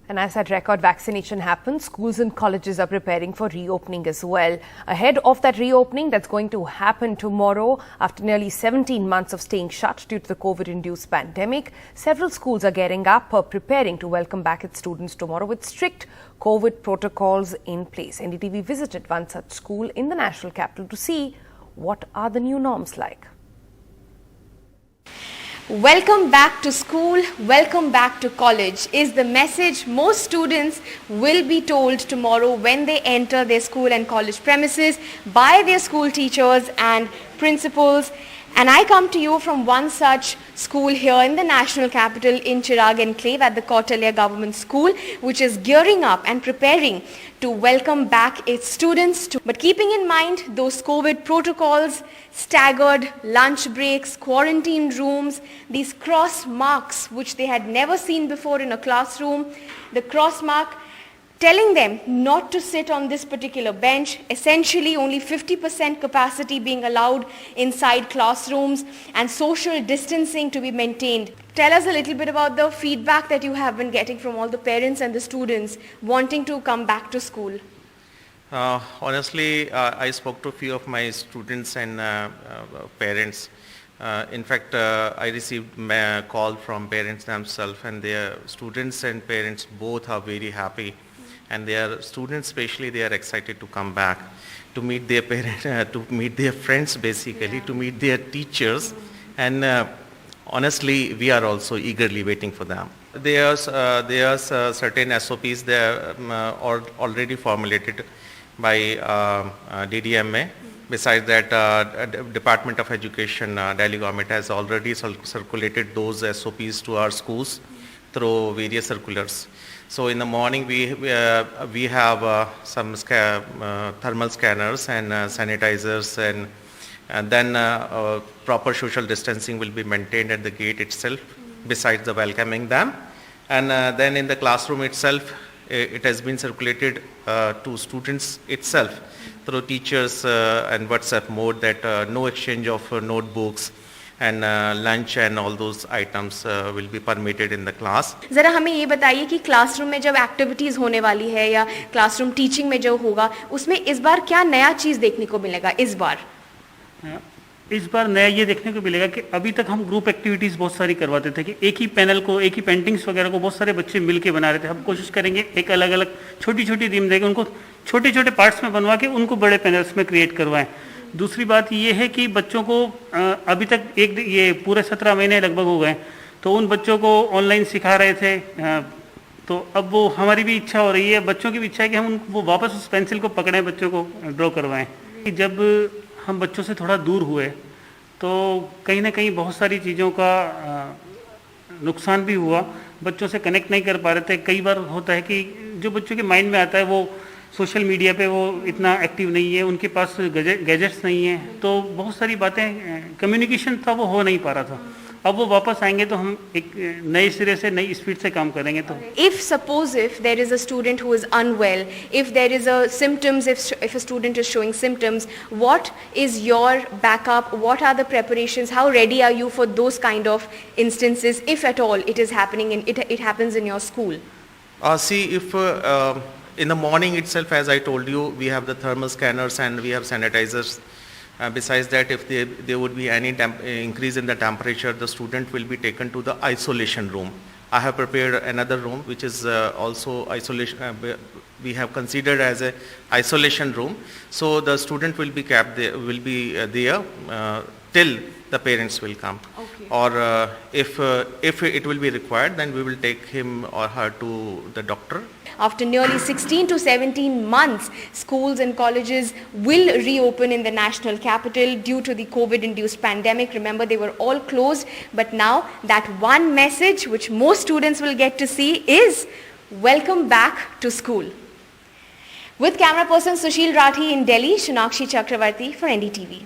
And as that record vaccination happens, schools and colleges are preparing for reopening as well. Ahead of that reopening that's going to happen tomorrow, after nearly 17 months of staying shut due to the COVID-induced pandemic, several schools are gearing up, preparing to welcome back its students tomorrow with strict COVID protocols in place. NDTV visited one such school in the national capital to see what are the new norms like. Welcome back to school, welcome back to college is the message most students will be told tomorrow when they enter their school and college premises by their school teachers and principals. And I come to you from one such school here in the national capital in Chirag Enclave at the Kautilya Government School, which is gearing up and preparing to welcome back its students. But keeping in mind those COVID protocols, staggered lunch breaks, quarantine rooms, these cross marks which they had never seen before in a classroom, the cross mark telling them not to sit on this particular bench, essentially only 50% capacity being allowed inside classrooms and social distancing to be maintained. Tell us a little bit about the feedback that you have been getting from all the parents and the students wanting to come back to school. Honestly, I spoke to a few of my students and parents. In fact, I received a call from parents themselves, and their students and parents both are very happy. And their students especially, they are excited to come back to meet their parents, to meet their friends basically, to meet their teachers. And honestly, we are also eagerly waiting for them. There's certain SOPs that are already formulated by DDMA. Besides that, Department of Education, Delhi government has already circulated those SOPs to our schools through various circulars. So in the morning we have some thermal scanners and sanitizers, and then proper social distancing will be maintained at the gate itself, besides the welcoming them. And then in the classroom itself, it has been circulated to students itself through teachers and WhatsApp mode that no exchange of notebooks and lunch and all those items will be permitted in the class. जरा हमें ये बताइए कि classroom में जब activities होने वाली है या क्लासरूम टीचिंग में जो होगा उसमें इस बार क्या नया चीज देखने को मिलेगा इस बार नया ये देखने को मिलेगा कि अभी तक हम ग्रुप एक्टिविटीज बहुत सारी करवाते थे कि एक ही पैनल को, एक ही पेंटिंग्स वगैरह को बहुत सारे बच्चे मिलके बना रहे थे. हम कोशिश करेंगे एक अलग अलग छोटी छोटी टीम देकर उनको छोटे छोटे पार्ट्स में बनवा के उनको बड़े पैनल्स में क्रिएट करवाएं. दूसरी बात ये है कि बच्चों को अभी तक ये पूरे 17 महीने लगभग हो गए, तो उन बच्चों को ऑनलाइन सिखा रहे थे. तो अब वो हमारी भी इच्छा हो रही है, बच्चों की भी इच्छा है कि हम वो वापस उस पेंसिल को पकड़ें, बच्चों को ड्रॉ करवाएं. जब हम बच्चों से थोड़ा दूर हुए तो कहीं ना कहीं बहुत सारी चीज़ों का नुकसान भी हुआ. बच्चों से कनेक्ट नहीं कर पा रहे थे. कई बार होता है कि जो बच्चों के माइंड में आता है वो सोशल मीडिया पे वो इतना एक्टिव नहीं है, उनके पास गैजेट्स नहीं है, तो बहुत सारी बातें कम्युनिकेशन था वो हो नहीं पा रहा था. अब वो वापस आएंगे तो हम एक नए सिरे से नई स्पीड से काम करेंगे. तो if there is a student who is unwell, if there is a symptoms, if a student is showing symptoms, what is your backup? What are the preparations? How ready are you for those kind of instances, if at all it is happening and it happens in your school? See, if in the morning itself, as I told you, we have the thermal scanners and we have sanitizers. Besides that, if there would be any increase in the temperature, the student will be taken to the isolation room. I have prepared another room which is also isolation. We have considered as a isolation room. So the student will be kept there, there till the parents will come. Okay. Or if it will be required, then we will take him or her to the doctor. After nearly 16 to 17 months, schools and colleges will reopen in the national capital due to the COVID-induced pandemic. Remember, they were all closed, but now that one message which most students will get to see is welcome back to school. With camera person Sushil Rathi in Delhi, Shunakshi Chakravarti for NDTV.